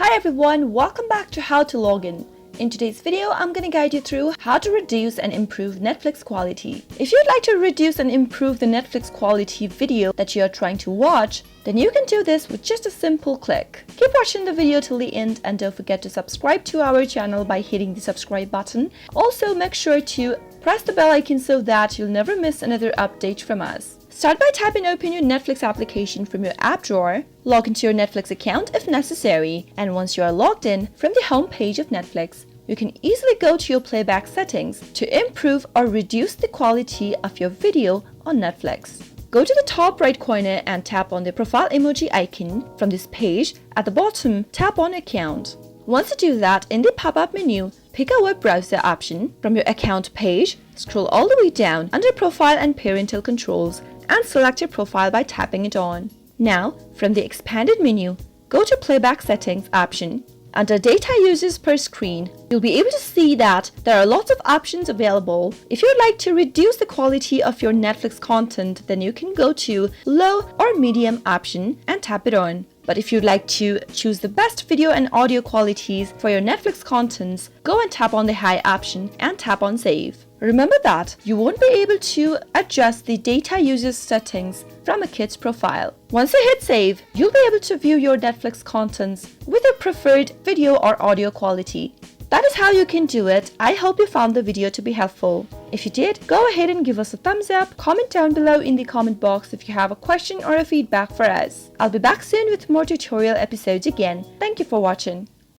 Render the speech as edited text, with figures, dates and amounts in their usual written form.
Hi everyone, welcome back to How to Login. In today's video, I'm going to guide you through how to reduce and improve Netflix quality. If you'd like to reduce and improve the Netflix quality video that you are trying to watch, then you can do this with just a simple click. Keep watching the video till the end and don't forget to subscribe to our channel by hitting the subscribe button. Also, make sure to press the bell icon so that you'll never miss another update from us. Start by tapping open your Netflix application from your app drawer, log into your Netflix account if necessary, and once you are logged in, from the home page of Netflix, you can easily go to your playback settings to improve or reduce the quality of your video on Netflix. Go to the top right corner and tap on the profile emoji icon from this page. At the bottom, tap on Account. Once you do that, in the pop-up menu, pick a web browser option from your account page, scroll all the way down under Profile and Parental Controls, and select your profile by tapping it on. Now, from the expanded menu, go to Playback Settings option. Under Data Users per Screen, you'll be able to see that there are lots of options available. If you'd like to reduce the quality of your Netflix content, then you can go to Low or Medium option and tap it on. But if you'd like to choose the best video and audio qualities for your Netflix contents, go and tap on the High option and tap on Save. Remember that you won't be able to adjust the data users settings from a kid's profile. Once you hit save, you'll be able to view your Netflix contents with your preferred video or audio quality. That is how you can do it. I hope you found the video to be helpful. If you did, go ahead and give us a thumbs up, comment down below in the comment box if you have a question or a feedback for us. I'll be back soon with more tutorial episodes again. Thank you for watching.